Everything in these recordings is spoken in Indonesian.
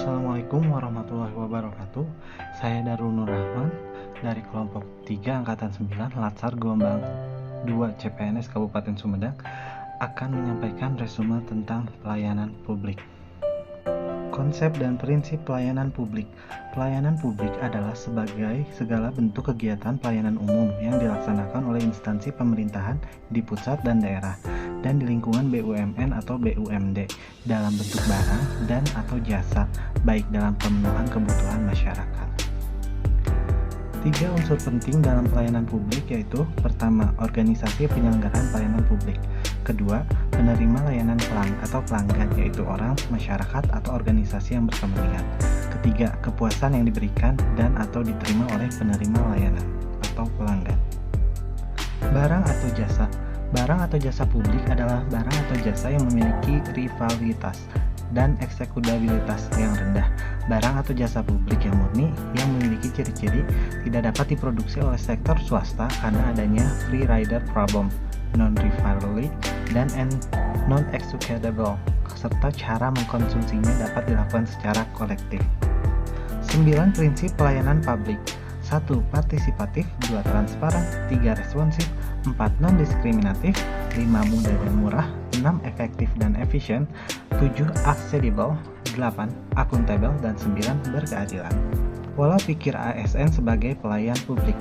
Assalamualaikum warahmatullahi wabarakatuh. Saya Darul Nur Rahman dari kelompok 3 Angkatan 9 Latsar Gelombang 2 CPNS Kabupaten Sumedang akan menyampaikan resume tentang pelayanan publik. Konsep dan prinsip pelayanan publik. Pelayanan publik adalah sebagai segala bentuk kegiatan pelayanan umum yang dilaksanakan oleh instansi pemerintahan di pusat dan daerah dan di lingkungan BUMN atau BUMD dalam bentuk barang dan atau jasa, baik dalam pemenuhan kebutuhan masyarakat. 3 unsur penting dalam pelayanan publik yaitu: pertama, organisasi penyelenggaraan pelayanan publik; kedua, penerima layanan pelanggan yaitu orang, masyarakat, atau organisasi yang berkepentingan; ketiga, kepuasan yang diberikan dan atau diterima oleh penerima layanan atau pelanggan. Barang atau jasa. Barang atau jasa publik adalah barang atau jasa yang memiliki rivalitas dan eksekutabilitas yang rendah. Barang atau jasa publik yang murni yang memiliki ciri-ciri tidak dapat diproduksi oleh sektor swasta karena adanya free rider problem, non-rivalry, dan non-executable, serta cara mengkonsumsinya dapat dilakukan secara kolektif. 9 prinsip pelayanan publik. 1. Partisipatif, 2. Transparan, 3. Responsif, 4. Non-diskriminatif, 5. Mudah dan murah, 6. Efektif dan efisien, 7. Accessible, 8. Akuntabel, dan 9. Berkeadilan. Pola pikir ASN sebagai pelayan publik.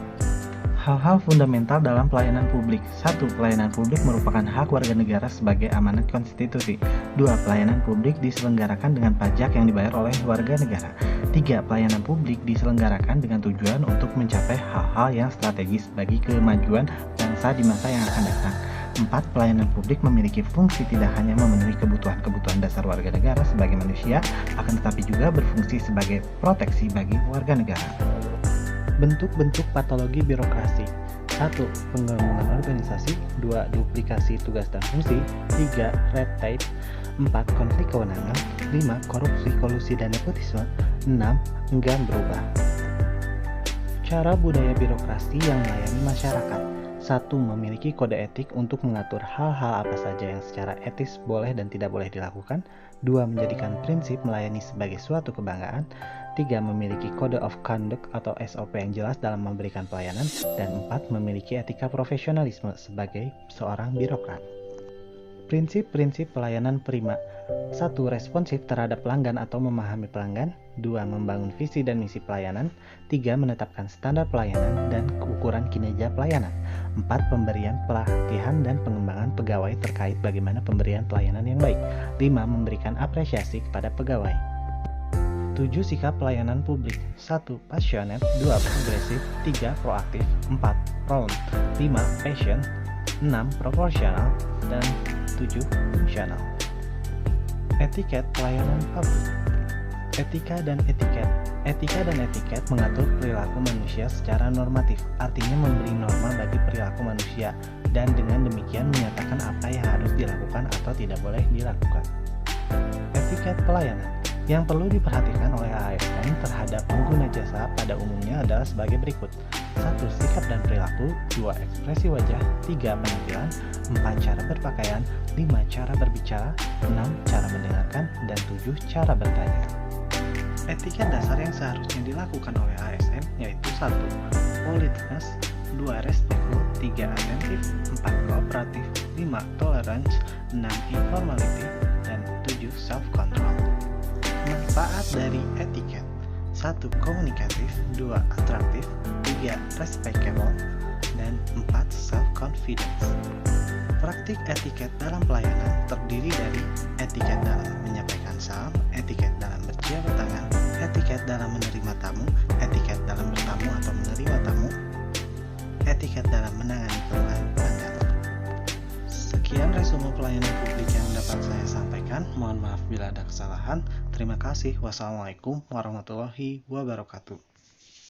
Hal-hal fundamental dalam pelayanan publik. 1. Pelayanan publik merupakan hak warga negara sebagai amanat konstitusi. 2. Pelayanan publik diselenggarakan dengan pajak yang dibayar oleh warga negara. 3. Pelayanan publik diselenggarakan dengan tujuan untuk mencapai hal-hal yang strategis bagi kemajuan bangsa di masa yang akan datang. 4. Pelayanan publik memiliki fungsi tidak hanya memenuhi kebutuhan-kebutuhan dasar warga negara sebagai manusia, akan tetapi juga berfungsi sebagai proteksi bagi warga negara. Bentuk-bentuk patologi birokrasi. 1. Penggabungan organisasi. 2. Duplikasi tugas dan fungsi. 3. Red tape. 4. Konflik kewenangan. 5. Korupsi, kolusi, dan nepotisme. 6. Enggan berubah. Cara budaya birokrasi yang melayani masyarakat. 1. Memiliki kode etik untuk mengatur hal-hal apa saja yang secara etis boleh dan tidak boleh dilakukan. 2. Menjadikan prinsip melayani sebagai suatu kebanggaan. 3. Memiliki kode of conduct atau SOP yang jelas dalam memberikan pelayanan. Dan 4. Memiliki etika profesionalisme sebagai seorang birokrat. Prinsip-prinsip pelayanan prima. 1. Responsif terhadap pelanggan atau memahami pelanggan. 2. Membangun visi dan misi pelayanan. 3. Menetapkan standar pelayanan dan ukuran kinerja pelayanan. 4. Pemberian pelatihan dan pengembangan pegawai terkait bagaimana pemberian pelayanan yang baik. 5. Memberikan apresiasi kepada pegawai. 7. Sikap pelayanan publik. 1. Passionate. 2. Progresif. 3. Proaktif. 4. Prompt. 5. Passion. 6. Proporsional. Dan 7. Fungsional. Etiket pelayanan publik. Etika dan etiket. Etika dan etiket mengatur perilaku manusia secara normatif, artinya memberi norma bagi perilaku manusia, dan dengan demikian menyatakan apa yang harus dilakukan atau tidak boleh dilakukan. Etiket pelayanan. Yang perlu diperhatikan oleh ASN terhadap pengguna jasa pada umumnya adalah sebagai berikut. 1. Sikap dan perilaku. 2. Ekspresi wajah. 3. Penampilan. 4. Cara berpakaian. 5. Cara berbicara. 6. Cara mendengarkan. Dan 7. Cara bertanya. Etiket dasar yang seharusnya dilakukan oleh ASN yaitu 1. Politeness. 2. Respectful. 3. Attentive. 4. Kooperatif. 5. Tolerance. 6. Informality. Dan 7. Self-control. Manfaat dari etiket. 1. Komunikatif. 2. Atraktif. 3. Respectable. Dan 4. Self-confidence. Praktik etiket dalam pelayanan terdiri dari etiket dalam menyampaikan salam, etiket dalam berjabat tangan, etiket dalam menerima tamu, etiket dalam bertamu atau menerima tamu, etiket dalam menangani pelanggan. Sekian resume pelayanan publik yang dapat saya sampaikan. Mohon maaf bila ada kesalahan. Terima kasih. Wassalamualaikum warahmatullahi wabarakatuh.